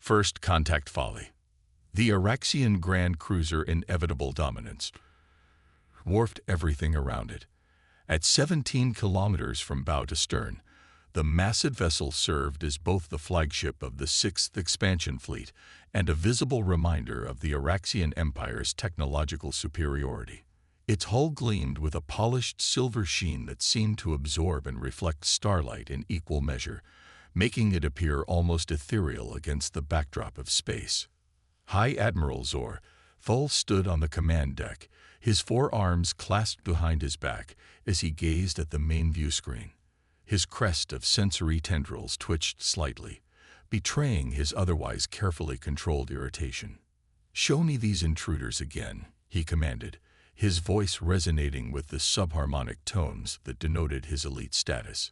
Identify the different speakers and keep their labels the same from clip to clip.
Speaker 1: First contact folly. The Araxian Grand Cruiser inevitable dominance dwarfed everything around it. At 17 kilometers from bow to stern, the massive vessel served as both the flagship of the 6th Expansion Fleet and a visible reminder of the Araxian Empire's technological superiority. Its hull gleamed with a polished silver sheen that seemed to absorb and reflect starlight in equal measure, making it appear almost ethereal against the backdrop of space. High Admiral Thol stood on the command deck, his forearms clasped behind his back as he gazed at the main view screen. His crest of sensory tendrils twitched slightly, betraying his otherwise carefully controlled irritation. "Show me these intruders again," he commanded, his voice resonating with the subharmonic tones that denoted his elite status.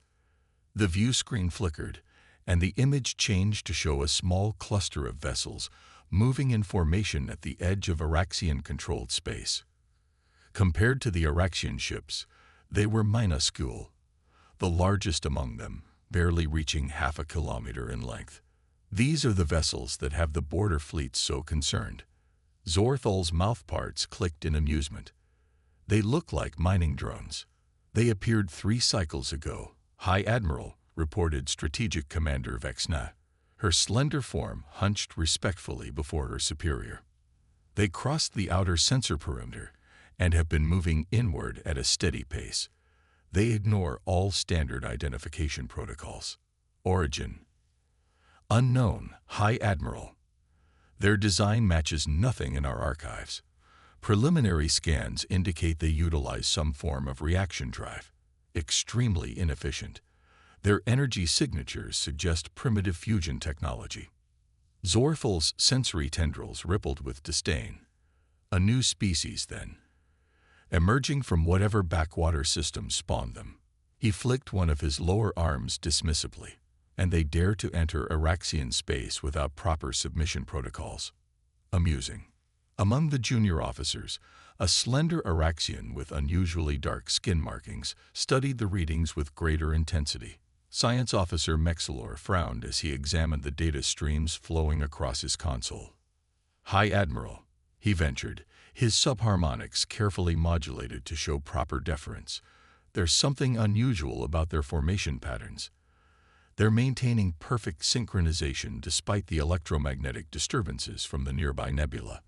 Speaker 1: The view screen flickered, and the image changed to show a small cluster of vessels moving in formation at the edge of Araxian-controlled space. Compared to the Araxian ships, they were minuscule, the largest among them barely reaching half a kilometer in length. "These are the vessels that have the border fleets so concerned." Zorthol's mouthparts clicked in amusement. "They look like mining drones. They appeared 3 cycles ago," High Admiral reported Strategic Commander Vexna, her slender form hunched respectfully before her superior. "They crossed the outer sensor perimeter and have been moving inward at a steady pace. They ignore all standard identification protocols. Origin unknown, High Admiral. Their design matches nothing in our archives. Preliminary scans indicate they utilize some form of reaction drive. Extremely inefficient. Their energy signatures suggest primitive fusion technology." Zorthol's sensory tendrils rippled with disdain. A new species, then, emerging from whatever backwater system spawned them. He flicked one of his lower arms dismissively. "And they dare to enter Araxian space without proper submission protocols. Amusing." Among the junior officers, a slender Araxian with unusually dark skin markings studied the readings with greater intensity. Science Officer Mexilor frowned as he examined the data streams flowing across his console. "High Admiral," he ventured, his subharmonics carefully modulated to show proper deference. "There's something unusual about their formation patterns. They're maintaining perfect synchronization despite the electromagnetic disturbances from the nearby nebula.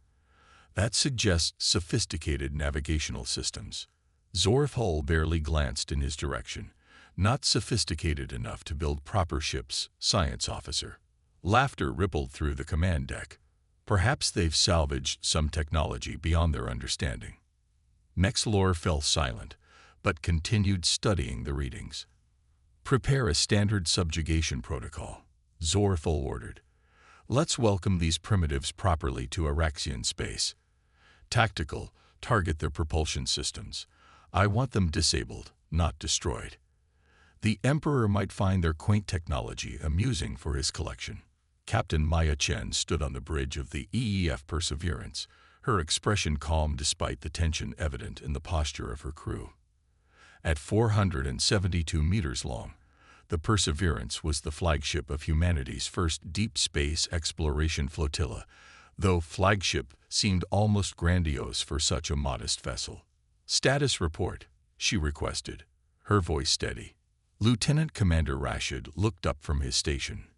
Speaker 1: That suggests sophisticated navigational systems." Zorthol barely glanced in his direction. "Not sophisticated enough to build proper ships, Science Officer." Laughter rippled through the command deck. "Perhaps they've salvaged some technology beyond their understanding." Mexilor fell silent, but continued studying the readings. "Prepare a standard subjugation protocol," Zorthol ordered. "Let's welcome these primitives properly to Araxian space. Tactical, target their propulsion systems. I want them disabled, not destroyed. The Emperor might find their quaint technology amusing for his collection." Captain Maya Chen stood on the bridge of the EEF Perseverance, her expression calm despite the tension evident in the posture of her crew. At 472 meters long, the Perseverance was the flagship of humanity's first deep space exploration flotilla, though flagship seemed almost grandiose for such a modest vessel. "Status report," she requested, her voice steady. Lieutenant Commander Rashid looked up from his station.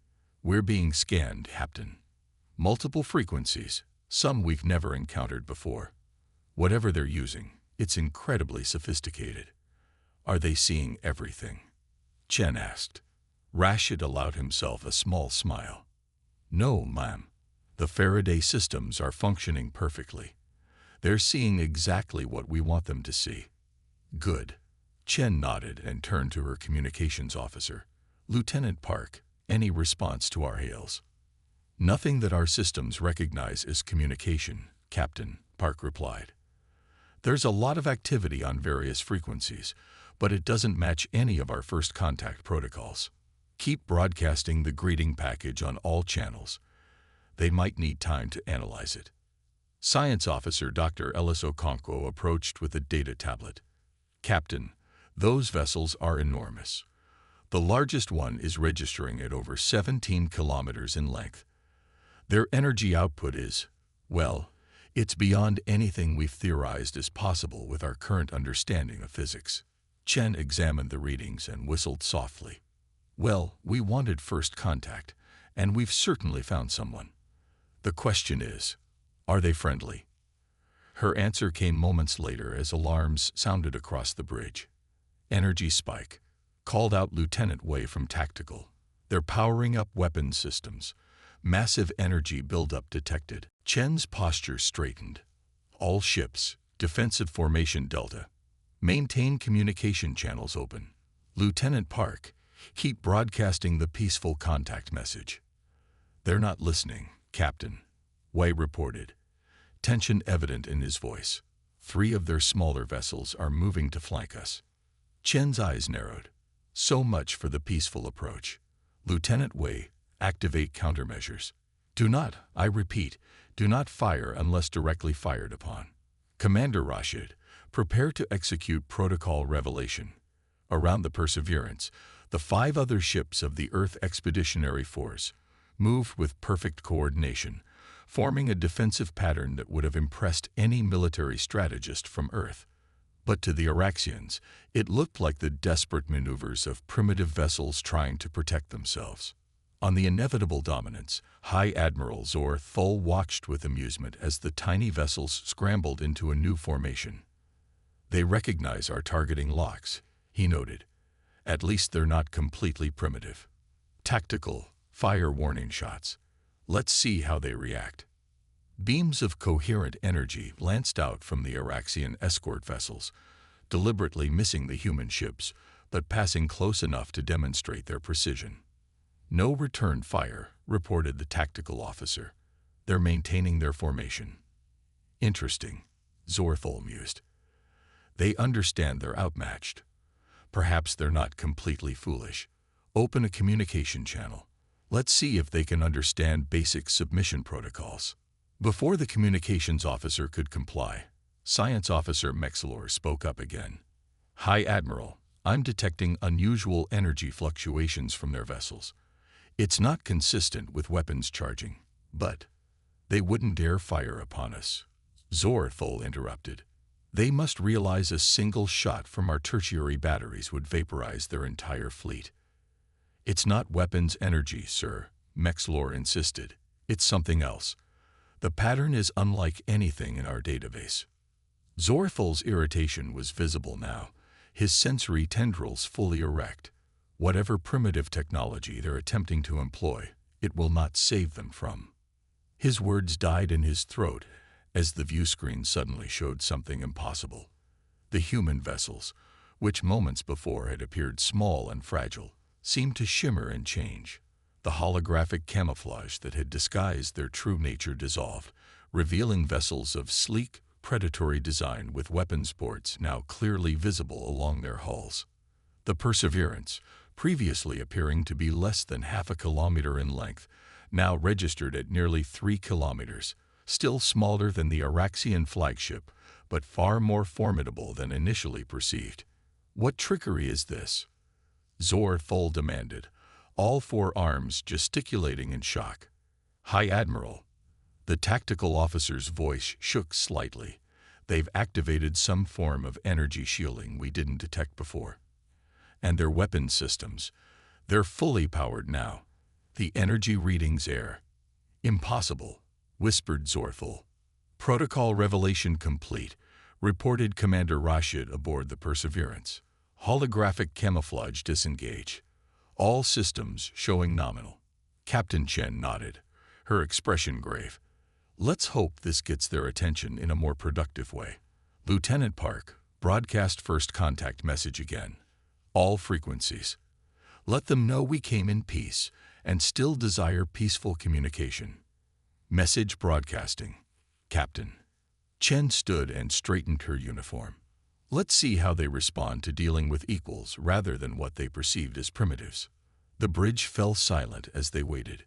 Speaker 1: "We're being scanned, Captain. Multiple frequencies, some we've never encountered before. Whatever they're using, it's incredibly sophisticated." "Are they seeing everything?" Chen asked. Rashid allowed himself a small smile. "No, ma'am. The Faraday systems are functioning perfectly. They're seeing exactly what we want them to see." "Good." Chen nodded and turned to her communications officer. "Lieutenant Park, any response to our hails?" "Nothing that our systems recognize as communication, Captain," Park replied. "There's a lot of activity on various frequencies, but it doesn't match any of our first contact protocols. Keep broadcasting the greeting package on all channels. They might need time to analyze it." Science Officer Dr. Ellis Okonkwo approached with a data tablet. "Captain, those vessels are enormous. The largest one is registering at over 17 kilometers in length. Their energy output is, well, it's beyond anything we've theorized is possible with our current understanding of physics. Chen examined the readings and whistled softly. Well, we wanted first contact, and we've certainly found someone. The question is, are they friendly? Her answer came moments later as alarms sounded across the bridge. Energy spike, called out Lieutenant Wei from Tactical. They're powering up weapons systems. Massive energy buildup detected. Chen's posture straightened. All ships, defensive formation Delta. Maintain communication channels open. Lieutenant Park, keep broadcasting the peaceful contact message. They're not listening, Captain, Wei reported, tension evident in his voice. 3 of their smaller vessels are moving to flank us. Chen's eyes narrowed. So much for the peaceful approach. Lieutenant Wei, activate countermeasures. Do not, I repeat, do not fire unless directly fired upon. Commander Rashid, prepare to execute protocol revelation. Around the Perseverance, the 5 other ships of the Earth Expeditionary Force moved with perfect coordination, forming a defensive pattern that would have impressed any military strategist from Earth. But to the Araxians, it looked like the desperate maneuvers of primitive vessels trying to protect themselves. On the inevitable dominance, High Admiral Zor Thul watched with amusement as the tiny vessels scrambled into a new formation. They recognize our targeting locks, he noted. At least they're not completely primitive. Tactical, fire warning shots. Let's see how they react. Beams of coherent energy lanced out from the Araxian escort vessels, deliberately missing the human ships, but passing close enough to demonstrate their precision. No return fire, reported the tactical officer. They're maintaining their formation. Interesting, Zorthol mused. They understand they're outmatched. Perhaps they're not completely foolish. Open a communication channel. Let's see if they can understand basic submission protocols. Before the communications officer could comply, Science Officer Mexlor spoke up again. High Admiral, I'm detecting unusual energy fluctuations from their vessels. It's not consistent with weapons charging, but they wouldn't dare fire upon us. Zorthol interrupted. They must realize a single shot from our tertiary batteries would vaporize their entire fleet. It's not weapons energy, sir, Mexlor insisted. It's something else. The pattern is unlike anything in our database. Zorthol's irritation was visible now, his sensory tendrils fully erect. Whatever primitive technology they're attempting to employ, it will not save them from. His words died in his throat as the view screen suddenly showed something impossible. The human vessels, which moments before had appeared small and fragile, seemed to shimmer and change. The holographic camouflage that had disguised their true nature dissolved, revealing vessels of sleek, predatory design with weapons ports now clearly visible along their hulls. The Perseverance, previously appearing to be less than half a kilometer in length, now registered at nearly 3 kilometers, still smaller than the Araxian flagship, but far more formidable than initially perceived. What trickery is this? Zorthol demanded, all 4 arms gesticulating in shock. High Admiral. The tactical officer's voice shook slightly. They've activated some form of energy shielding we didn't detect before. And their weapons systems, they're fully powered now. The energy readings air. Impossible, whispered Zorthol. Protocol revelation complete, reported Commander Rashid aboard the Perseverance. Holographic camouflage disengage. All systems showing nominal. Captain Chen nodded, her expression grave. Let's hope this gets their attention in a more productive way. Lieutenant Park, broadcast first contact message again. All frequencies. Let them know we came in peace and still desire peaceful communication. Message broadcasting. Captain. Chen stood and straightened her uniform. Let's see how they respond to dealing with equals rather than what they perceived as primitives. The bridge fell silent as they waited.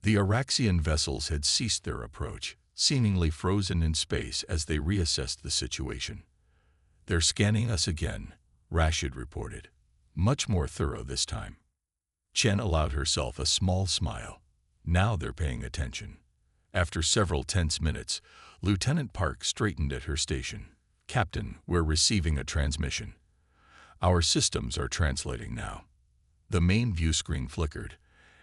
Speaker 1: The Araxian vessels had ceased their approach, seemingly frozen in space as they reassessed the situation. They're scanning us again, Rashid reported. Much more thorough this time. Chen allowed herself a small smile. Now they're paying attention. After several tense minutes, Lieutenant Park straightened at her station. "Captain, we're receiving a transmission. Our systems are translating now." The main view screen flickered,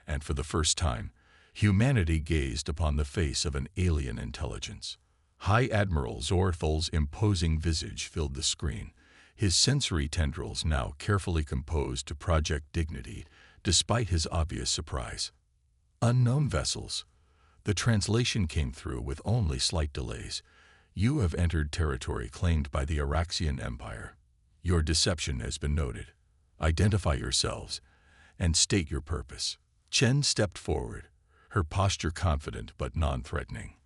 Speaker 1: and for the first time, humanity gazed upon the face of an alien intelligence. High Admiral Zorthol's imposing visage filled the screen, his sensory tendrils now carefully composed to project dignity, despite his obvious surprise. "Unknown vessels." The translation came through with only slight delays. "You have entered territory claimed by the Araxian Empire. Your deception has been noted. Identify yourselves and state your purpose." Chen stepped forward, her posture confident but non-threatening.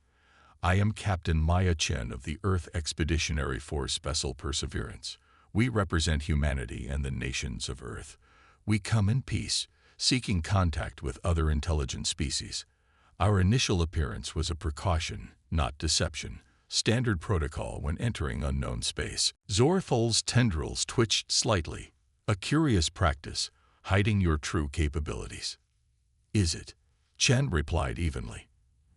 Speaker 1: "I am Captain Maya Chen of the Earth Expeditionary Force Vessel Perseverance. We represent humanity and the nations of Earth. We come in peace, seeking contact with other intelligent species. Our initial appearance was a precaution, not deception. Standard protocol when entering unknown space." Zorthol's tendrils twitched slightly, a curious practice, hiding your true capabilities. "Is it?" Chen replied evenly.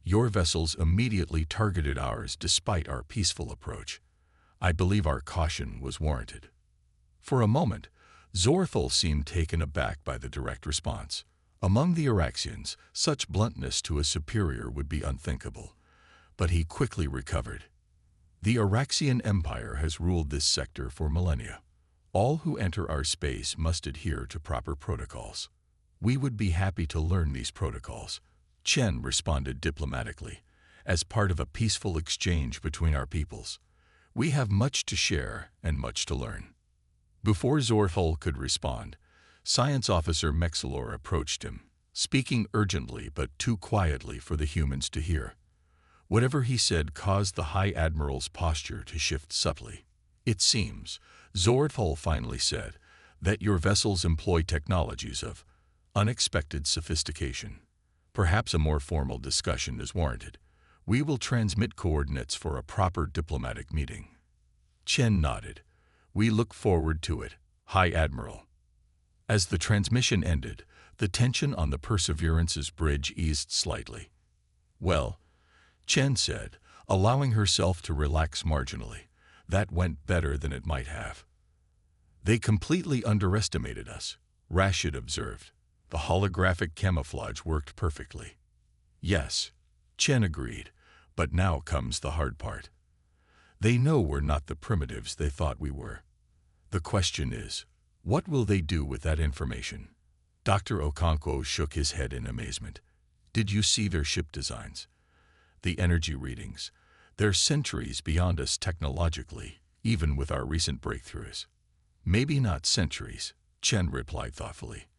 Speaker 1: "Your vessels immediately targeted ours despite our peaceful approach. I believe our caution was warranted." For a moment, Zorthol seemed taken aback by the direct response. Among the Araxians, such bluntness to a superior would be unthinkable. But he quickly recovered. "The Araxian Empire has ruled this sector for millennia. All who enter our space must adhere to proper protocols. We would be happy to learn these protocols," Chen responded diplomatically, "as part of a peaceful exchange between our peoples. We have much to share and much to learn." Before Zorthol could respond, Science Officer Mexilor approached him, speaking urgently but too quietly for the humans to hear. Whatever he said caused the High Admiral's posture to shift subtly. "It seems," Zorthol finally said, "that your vessels employ technologies of unexpected sophistication. Perhaps a more formal discussion is warranted. We will transmit coordinates for a proper diplomatic meeting." Chen nodded. "We look forward to it, High Admiral." As the transmission ended, the tension on the Perseverance's bridge eased slightly. "Well," Chen said, allowing herself to relax marginally, "that went better than it might have." "They completely underestimated us," Rashid observed. "The holographic camouflage worked perfectly." "Yes," Chen agreed, "but now comes the hard part. They know we're not the primitives they thought we were. The question is, what will they do with that information?" Dr. Okonkwo shook his head in amazement. "Did you see their ship designs? The energy readings. They're centuries beyond us technologically, even with our recent breakthroughs." "Maybe not centuries," Chen replied thoughtfully.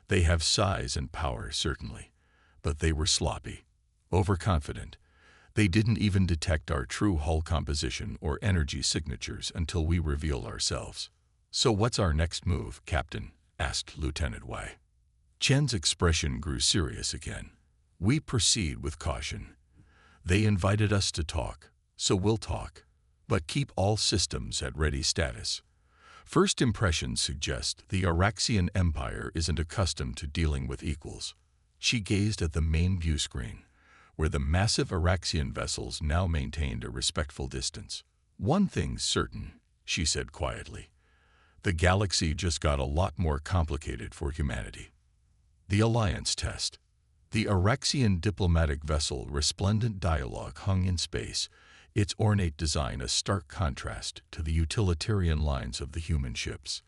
Speaker 1: "They have size and power, certainly, but they were sloppy, overconfident. They didn't even detect our true hull composition or energy signatures until we revealed ourselves." "So what's our next move, Captain?" asked Lieutenant Wei. Chen's expression grew serious again. "We proceed with caution. They invited us to talk, so we'll talk, but keep all systems at ready status. First impressions suggest the Araxian Empire isn't accustomed to dealing with equals." She gazed at the main view screen, where the massive Araxian vessels now maintained a respectful distance. "One thing's certain," she said quietly. "The galaxy just got a lot more complicated for humanity." The Alliance Test. The Araxian diplomatic vessel Resplendent Dialogue hung in space, its ornate design a stark contrast to the utilitarian lines of the human ships.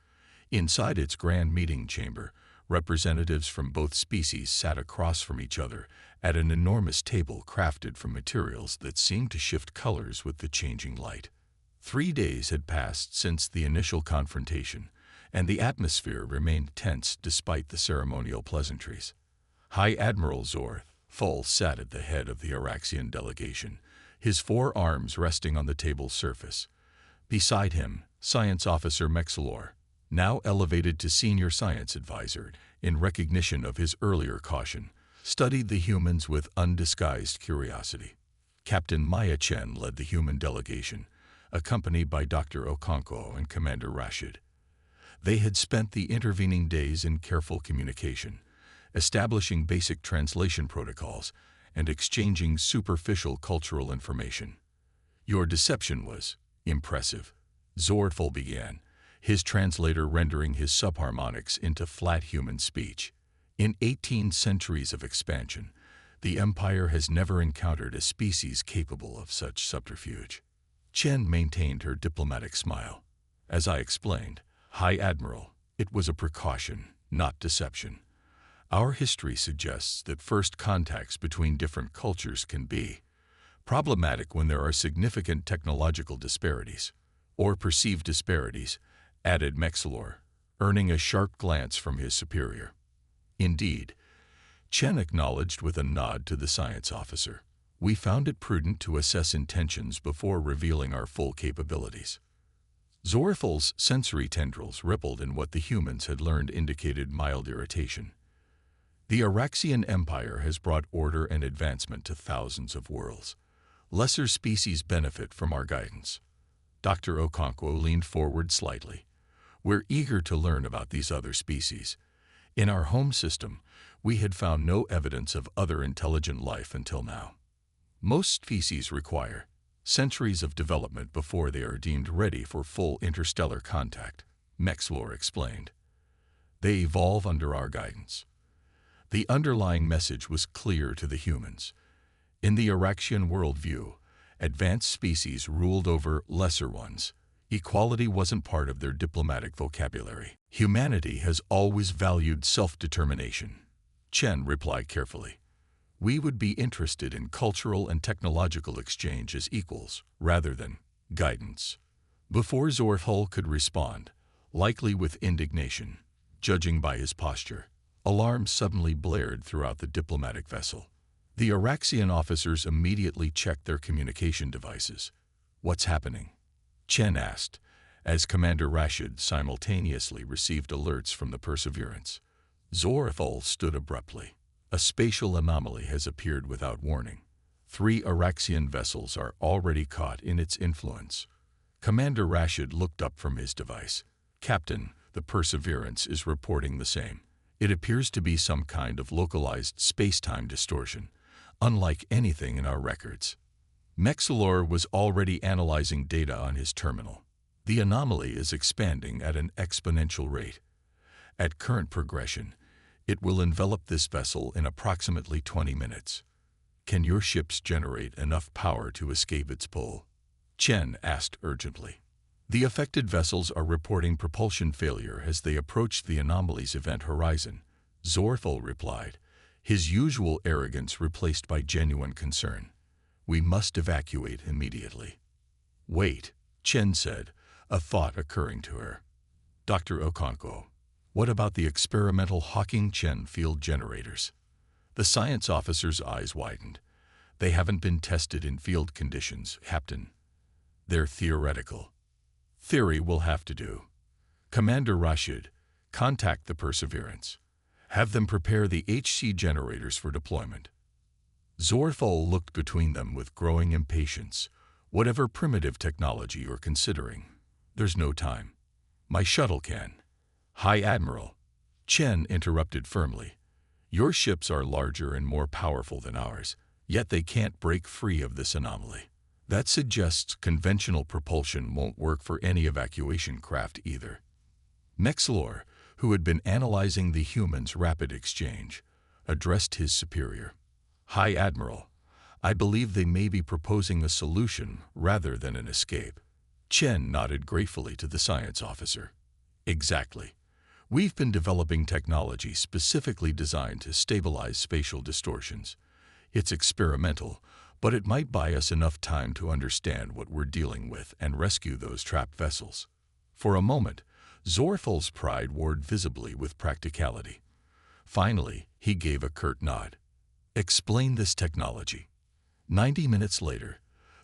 Speaker 1: Inside its grand meeting chamber, representatives from both species sat across from each other at an enormous table crafted from materials that seemed to shift colors with the changing light. 3 days had passed since the initial confrontation, and the atmosphere remained tense despite the ceremonial pleasantries. High Admiral Zorthol sat at the head of the Araxian delegation, his 4 arms resting on the table's surface. Beside him, Science Officer Mexilor, now elevated to Senior Science Advisor in recognition of his earlier caution, studied the humans with undisguised curiosity. Captain Maya Chen led the human delegation, accompanied by Dr. Okonkwo and Commander Rashid. They had spent the intervening days in careful communication, establishing basic translation protocols, and exchanging superficial cultural information. Your deception was impressive, Zorful began, his translator rendering his subharmonics into flat human speech. In 18 centuries of expansion, the Empire has never encountered a species capable of such subterfuge. Chen maintained her diplomatic smile. As I explained, High Admiral, it was a precaution, not deception. Our history suggests that first contacts between different cultures can be problematic when there are significant technological disparities, or perceived disparities, added Mexilor, earning a sharp glance from his superior. Indeed, Chen acknowledged with a nod to the science officer. We found it prudent to assess intentions before revealing our full capabilities. Zorful's sensory tendrils rippled in what the humans had learned indicated mild irritation. The Araxian Empire has brought order and advancement to thousands of worlds. Lesser species benefit from our guidance. Dr. Okonkwo leaned forward slightly. We're eager to learn about these other species. In our home system, we had found no evidence of other intelligent life until now. Most species require centuries of development before they are deemed ready for full interstellar contact, Mexilor explained. They evolve under our guidance. The underlying message was clear to the humans. In the Araxian worldview, advanced species ruled over lesser ones. Equality wasn't part of their diplomatic vocabulary. Humanity has always valued self-determination, Chen replied carefully. We would be interested in cultural and technological exchange as equals, rather than guidance. Before Zorful could respond, likely with indignation, judging by his posture, alarms suddenly blared throughout the diplomatic vessel. The Araxian officers immediately checked their communication devices. What's happening? Chen asked, as Commander Rashid simultaneously received alerts from the Perseverance. Zorful stood abruptly. A spatial anomaly has appeared without warning. 3 Araxian vessels are already caught in its influence. Commander Rashid looked up from his device. Captain, the Perseverance is reporting the same. It appears to be some kind of localized space-time distortion, unlike anything in our records. Mexilor was already analyzing data on his terminal. The anomaly is expanding at an exponential rate. At current progression, it will envelop this vessel in approximately 20 minutes. Can your ships generate enough power to escape its pull? Chen asked urgently. The affected vessels are reporting propulsion failure as they approach the anomaly's event horizon, Zorful replied, his usual arrogance replaced by genuine concern. We must evacuate immediately. Wait, Chen said, a thought occurring to her. Dr. Okonkwo, what about the experimental Hawking-Chen field generators? The science officer's eyes widened. They haven't been tested in field conditions, Captain. They're theoretical. Theory will have to do. Commander Rashid, contact the Perseverance. Have them prepare the HC generators for deployment. Zorful looked between them with growing impatience. Whatever primitive technology you're considering, there's no time. My shuttle can. High Admiral, Chen interrupted firmly. Your ships are larger and more powerful than ours, yet they can't break free of this anomaly. That suggests conventional propulsion won't work for any evacuation craft either. Mexilor, who had been analyzing the humans' rapid exchange, addressed his superior. High Admiral, I believe they may be proposing a solution rather than an escape. Chen nodded gratefully to the science officer. Exactly. We've been developing technology specifically designed to stabilize spatial distortions. It's experimental, but it might buy us enough time to understand what we're dealing with and rescue those trapped vessels. For a moment, Zorful's pride warred visibly with practicality. Finally, he gave a curt nod. Explain this technology. 90 minutes later,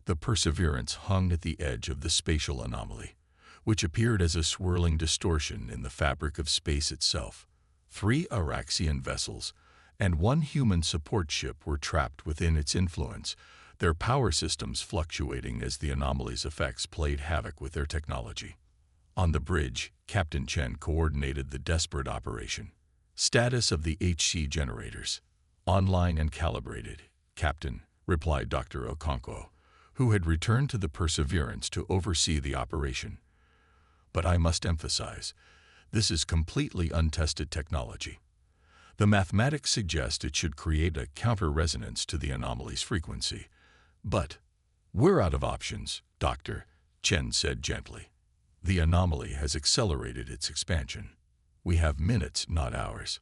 Speaker 1: the Perseverance hung at the edge of the spatial anomaly, which appeared as a swirling distortion in the fabric of space itself. 3 Araxian vessels and 1 human support ship were trapped within its influence, their power systems fluctuating as the anomaly's effects played havoc with their technology. On the bridge, Captain Chen coordinated the desperate operation. Status of the HC generators. Online and calibrated, Captain, replied Dr. Okonkwo, who had returned to the Perseverance to oversee the operation. But I must emphasize, this is completely untested technology. The mathematics suggest it should create a counter-resonance to the anomaly's frequency. But we're out of options, Doctor, Chen said gently. The anomaly has accelerated its expansion. We have minutes, not hours.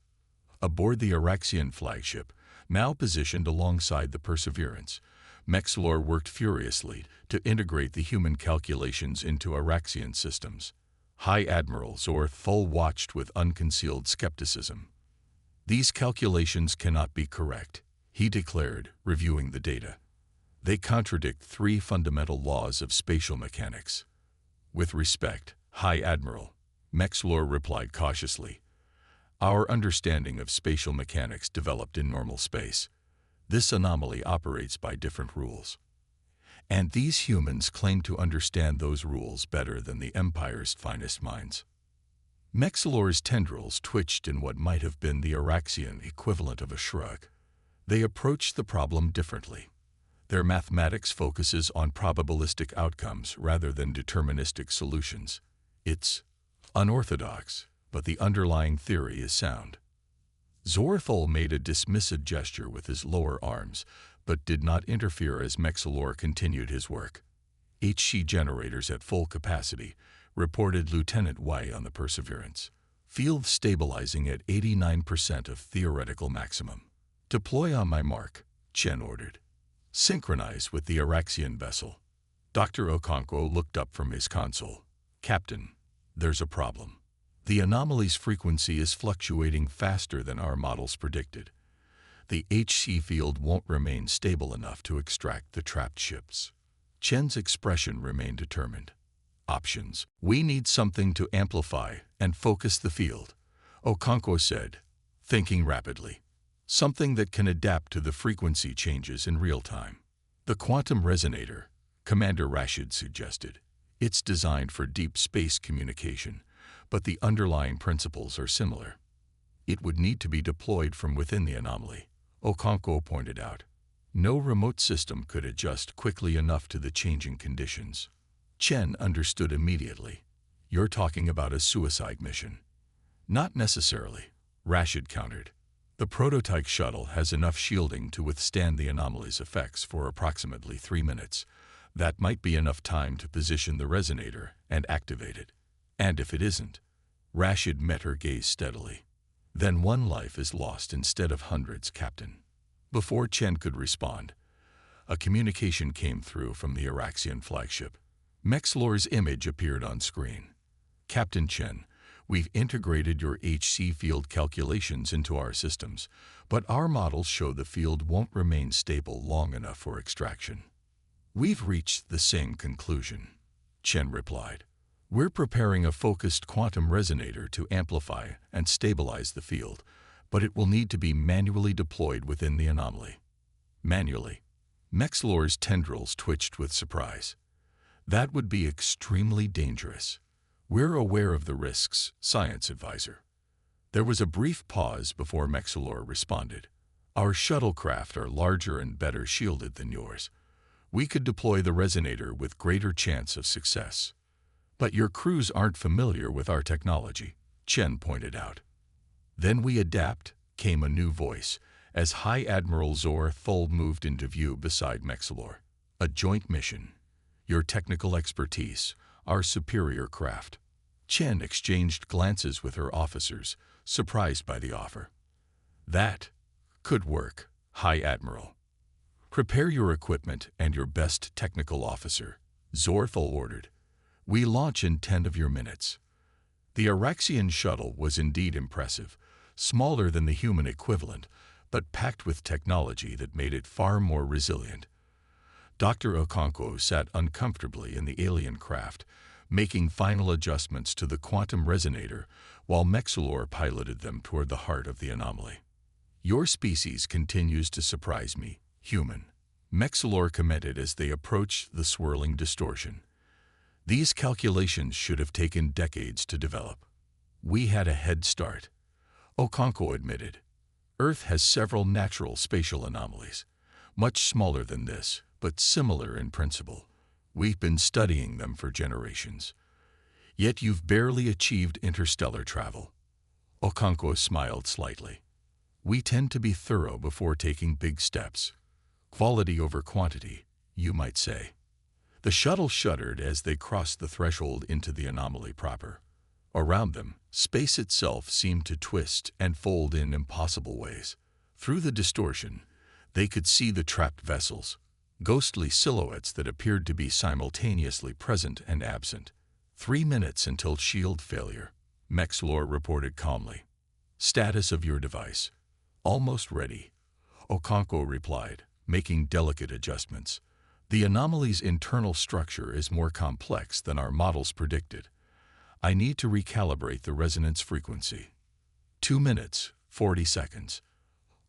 Speaker 1: Aboard the Araxian flagship, now positioned alongside the Perseverance, Mexlor worked furiously to integrate the human calculations into Araxian systems. High Admiral Zorthol watched with unconcealed skepticism. These calculations cannot be correct, he declared, reviewing the data. They contradict three fundamental laws of spatial mechanics. With respect, High Admiral, Mexlor replied cautiously. Our understanding of spatial mechanics developed in normal space. This anomaly operates by different rules. And these humans claim to understand those rules better than the Empire's finest minds. Mexlor's tendrils twitched in what might have been the Araxian equivalent of a shrug. They approached the problem differently. Their mathematics focuses on probabilistic outcomes rather than deterministic solutions. It's unorthodox, but the underlying theory is sound. Zorthol made a dismissive gesture with his lower arms, but did not interfere as Mexlor continued his work. HC generators at full capacity, reported Lieutenant Y on the Perseverance. Field stabilizing at 89% of theoretical maximum. Deploy on my mark, Chen ordered. Synchronize with the Araxian vessel. Dr. Okonkwo looked up from his console. Captain, there's a problem. The anomaly's frequency is fluctuating faster than our models predicted. The HC field won't remain stable enough to extract the trapped ships. Chen's expression remained determined. Options. We need something to amplify and focus the field, Okonkwo said, thinking rapidly. Something that can adapt to the frequency changes in real time. The quantum resonator, Commander Rashid suggested. It's designed for deep space communication, but the underlying principles are similar. It would need to be deployed from within the anomaly, Okonkwo pointed out. No remote system could adjust quickly enough to the changing conditions. Chen understood immediately. You're talking about a suicide mission. Not necessarily, Rashid countered. The prototype shuttle has enough shielding to withstand the anomaly's effects for approximately 3 minutes. That might be enough time to position the resonator and activate it. And if it isn't, Rashid met her gaze steadily. Then one life is lost instead of hundreds, Captain. Before Chen could respond, a communication came through from the Araxian flagship. Mexlor's image appeared on screen. Captain Chen, we've integrated your HC field calculations into our systems, but our models show the field won't remain stable long enough for extraction. We've reached the same conclusion, Chen replied. We're preparing a focused quantum resonator to amplify and stabilize the field, but it will need to be manually deployed within the anomaly. Manually. Mexlor's tendrils twitched with surprise. That would be extremely dangerous. We're aware of the risks, Science Advisor. There was a brief pause before Mexlor responded. Our shuttlecraft are larger and better shielded than yours. We could deploy the resonator with greater chance of success. But your crews aren't familiar with our technology, Chen pointed out. Then we adapt, came a new voice, as High Admiral Zorthol moved into view beside Mexlor. A joint mission. Your technical expertise, our superior craft. Chen exchanged glances with her officers, surprised by the offer. That could work, High Admiral. Prepare your equipment and your best technical officer, Zorthol ordered. We launch in 10 of your minutes. The Araxian shuttle was indeed impressive, smaller than the human equivalent, but packed with technology that made it far more resilient. Dr. Okonkwo sat uncomfortably in the alien craft, making final adjustments to the quantum resonator while Mexlor piloted them toward the heart of the anomaly. Your species continues to surprise me, human, Mexlor commented as they approached the swirling distortion. These calculations should have taken decades to develop. We had a head start. Okonkwo admitted. Earth has several natural spatial anomalies, much smaller than this, but similar in principle. We've been studying them for generations. Yet you've barely achieved interstellar travel. Okonkwo smiled slightly. We tend to be thorough before taking big steps. Quality over quantity, you might say. The shuttle shuddered as they crossed the threshold into the anomaly proper. Around them, space itself seemed to twist and fold in impossible ways. Through the distortion, they could see the trapped vessels, ghostly silhouettes that appeared to be simultaneously present and absent. 3 minutes until shield failure, Mexlor reported calmly. Status of your device. Almost ready. Okonkwo replied, making delicate adjustments. The anomaly's internal structure is more complex than our models predicted. I need to recalibrate the resonance frequency. 2 minutes, 40 seconds.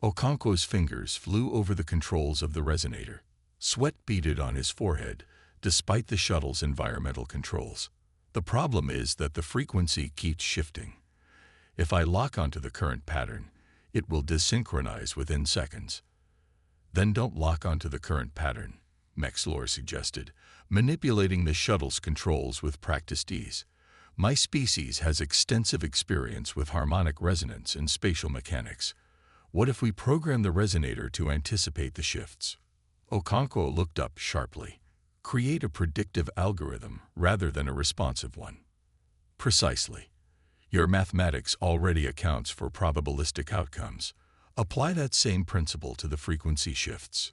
Speaker 1: Okonkwo's fingers flew over the controls of the resonator. Sweat beaded on his forehead, despite the shuttle's environmental controls. The problem is that the frequency keeps shifting. If I lock onto the current pattern, it will desynchronize within seconds. Then don't lock onto the current pattern, Mexlor suggested, manipulating the shuttle's controls with practiced ease. My species has extensive experience with harmonic resonance and spatial mechanics. What if we program the resonator to anticipate the shifts? Okonkwo looked up sharply. Create a predictive algorithm rather than a responsive one. Precisely. Your mathematics already accounts for probabilistic outcomes. Apply that same principle to the frequency shifts.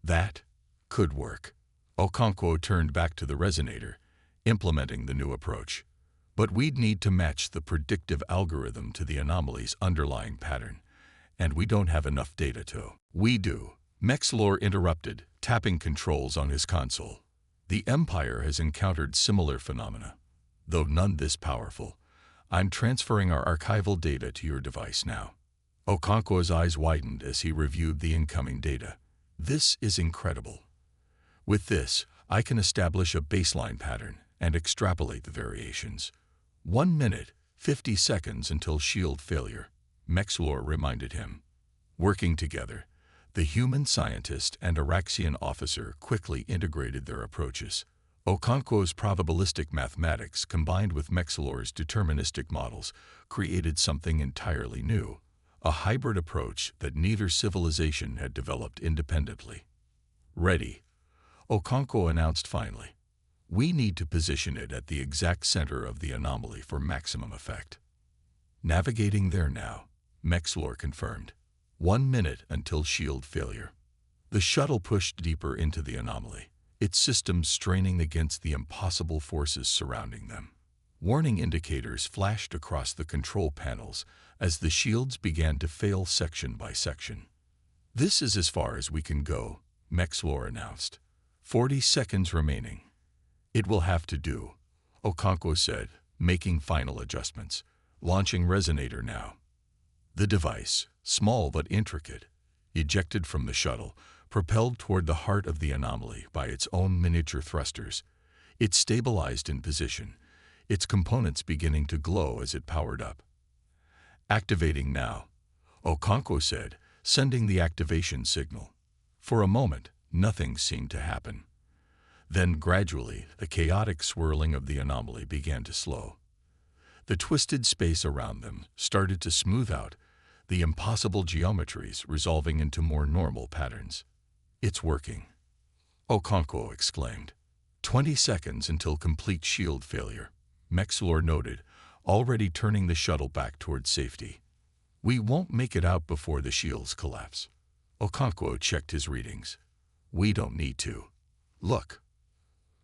Speaker 1: That could work. Okonkwo turned back to the resonator, implementing the new approach. But we'd need to match the predictive algorithm to the anomaly's underlying pattern, and we don't have enough data to. We do. Mexlor interrupted, tapping controls on his console. The Empire has encountered similar phenomena. Though none this powerful, I'm transferring our archival data to your device now. Okonkwo's eyes widened as he reviewed the incoming data. This is incredible. With this, I can establish a baseline pattern and extrapolate the variations. 1 minute, 50 seconds until shield failure, Mexlor reminded him. Working together, the human scientist and Araxian officer quickly integrated their approaches. Okonkwo's probabilistic mathematics combined with Mexlor's deterministic models created something entirely new, a hybrid approach that neither civilization had developed independently. Ready, Okonkwo announced finally. We need to position it at the exact center of the anomaly for maximum effect. Navigating there now, Mexlor confirmed. 1 minute until shield failure. The shuttle pushed deeper into the anomaly, its systems straining against the impossible forces surrounding them. Warning indicators flashed across the control panels as the shields began to fail section by section. This is as far as we can go, Mexlor announced. 40 seconds remaining. It will have to do, Okonkwo said, making final adjustments. Launching resonator now. The device, small but intricate, ejected from the shuttle, propelled toward the heart of the anomaly by its own miniature thrusters. It stabilized in position, its components beginning to glow as it powered up. Activating now, Okonkwo said, sending the activation signal. For a moment, nothing seemed to happen. Then gradually, the chaotic swirling of the anomaly began to slow. The twisted space around them started to smooth out, the impossible geometries resolving into more normal patterns. It's working, Okonkwo exclaimed. 20 seconds until complete shield failure, Mexlor noted, already turning the shuttle back towards safety. We won't make it out before the shields collapse. Okonkwo checked his readings. We don't need to. Look.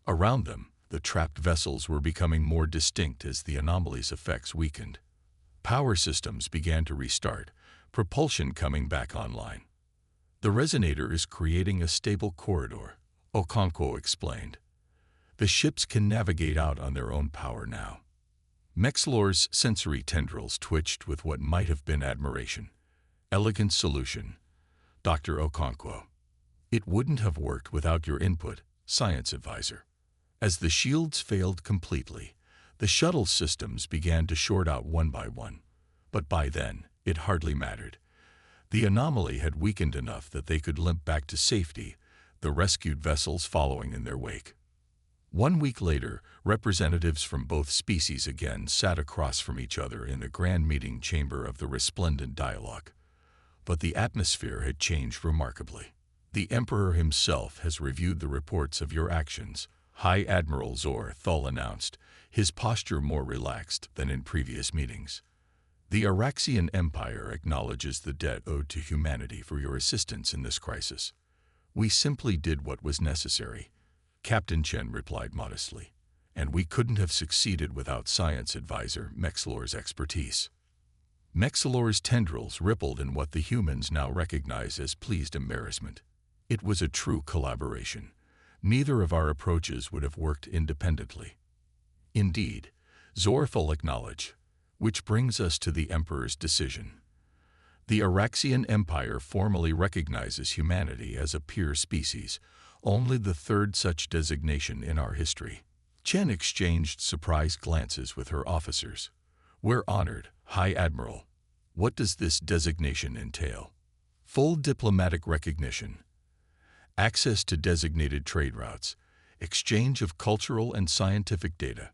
Speaker 1: Around them, the trapped vessels were becoming more distinct as the anomaly's effects weakened. Power systems began to restart, propulsion coming back online. The resonator is creating a stable corridor, Okonkwo explained. The ships can navigate out on their own power now. Mexlor's sensory tendrils twitched with what might have been admiration. Elegant solution, Dr. Okonkwo. It wouldn't have worked without your input, science advisor. As the shields failed completely, the shuttle systems began to short out one by one. But by then, It hardly mattered. The anomaly had weakened enough that they could limp back to safety, the rescued vessels following in their wake. 1 week later, representatives from both species again sat across from each other in the grand meeting chamber of the resplendent dialogue. But the atmosphere had changed remarkably. The Emperor himself has reviewed the reports of your actions, High Admiral Zor Thul announced, his posture more relaxed than in previous meetings. The Araxian Empire acknowledges the debt owed to humanity for your assistance in this crisis. We simply did what was necessary, Captain Chen replied modestly, and we couldn't have succeeded without science advisor Mexlor's expertise. Mexlor's tendrils rippled in what the humans now recognize as pleased embarrassment. It was a true collaboration. Neither of our approaches would have worked independently. Indeed, Zor Thul acknowledged, which brings us to the Emperor's decision. The Araxian Empire formally recognizes humanity as a peer species, only the third such designation in our history. Chen exchanged surprised glances with her officers. We're honored, High Admiral. What does this designation entail? Full diplomatic recognition, access to designated trade routes, exchange of cultural and scientific data.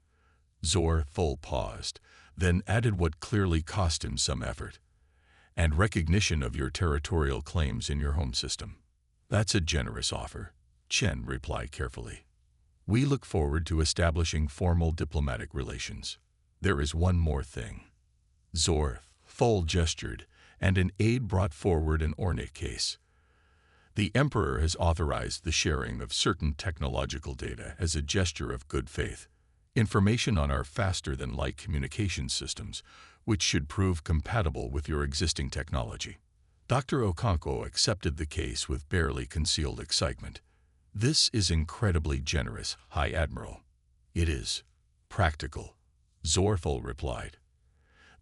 Speaker 1: Zor Thul paused, then added what clearly cost him some effort, and recognition of your territorial claims in your home system. That's a generous offer, Chen replied carefully. We look forward to establishing formal diplomatic relations. There is one more thing. Zor Thul gestured, and an aide brought forward an ornate case. The Emperor has authorized the sharing of certain technological data as a gesture of good faith. Information on our faster-than-light communication systems, which should prove compatible with your existing technology. Dr. Okonkwo accepted the case with barely concealed excitement. This is incredibly generous, High Admiral. It is practical, Zor Thul replied.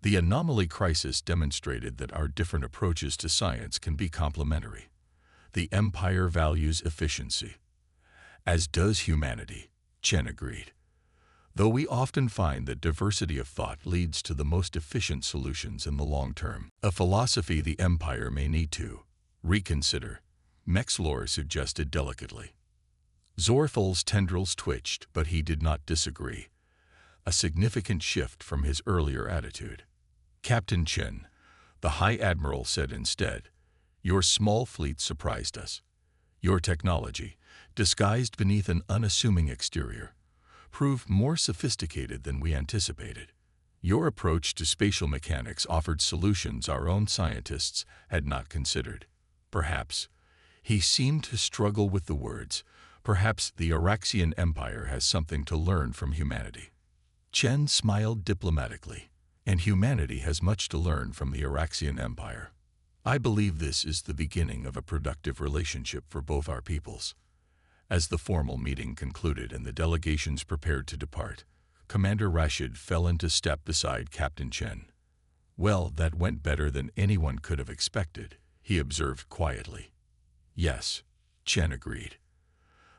Speaker 1: The anomaly crisis demonstrated that our different approaches to science can be complementary. The Empire values efficiency, as does humanity, Chen agreed. Though we often find that diversity of thought leads to the most efficient solutions in the long term, a philosophy the Empire may need to reconsider, Mexlor suggested delicately. Zor Thul's tendrils twitched, but he did not disagree, a significant shift from his earlier attitude. Captain Chen, the High Admiral said instead, your small fleet surprised us. Your technology, disguised beneath an unassuming exterior, proved more sophisticated than we anticipated. Your approach to spatial mechanics offered solutions our own scientists had not considered. Perhaps, he seemed to struggle with the words, perhaps the Araxian Empire has something to learn from humanity. Chen smiled diplomatically, and humanity has much to learn from the Araxian Empire. I believe this is the beginning of a productive relationship for both our peoples. As the formal meeting concluded and the delegations prepared to depart, Commander Rashid fell into step beside Captain Chen. Well, that went better than anyone could have expected, he observed quietly. Yes, Chen agreed.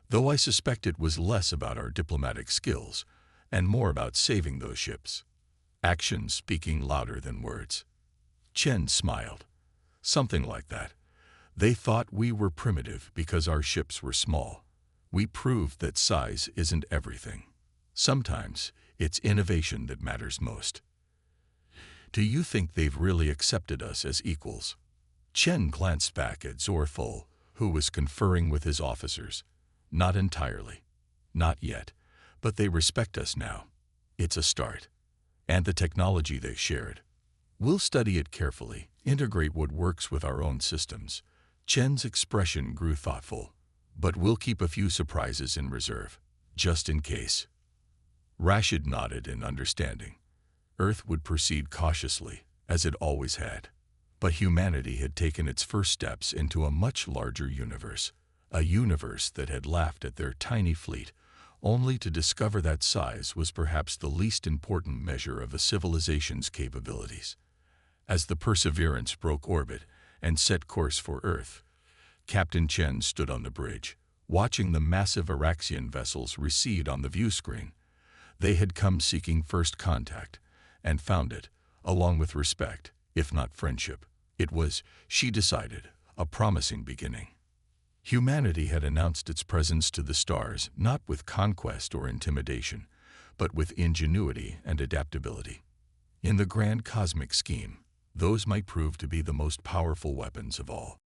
Speaker 1: Though I suspect it was less about our diplomatic skills and more about saving those ships. Actions speaking louder than words. Chen smiled. Something like that. They thought we were primitive because our ships were small. We proved that size isn't everything. Sometimes it's innovation that matters most. Do you think they've really accepted us as equals? Chen glanced back at Zor Thul, who was conferring with his officers. Not entirely. Not yet. But they respect us now. It's a start. And the technology they shared. We'll study it carefully, integrate what works with our own systems. Chen's expression grew thoughtful. But we'll keep a few surprises in reserve, just in case. Rashid nodded in understanding. Earth would proceed cautiously, as it always had. But humanity had taken its first steps into a much larger universe, a universe that had laughed at their tiny fleet, only to discover that size was perhaps the least important measure of a civilization's capabilities. As the Perseverance broke orbit and set course for Earth, Captain Chen stood on the bridge, watching the massive Araxian vessels recede on the view screen. They had come seeking first contact, and found it, along with respect, if not friendship. It was, she decided, a promising beginning. Humanity had announced its presence to the stars not with conquest or intimidation, but with ingenuity and adaptability. In the grand cosmic scheme, those might prove to be the most powerful weapons of all.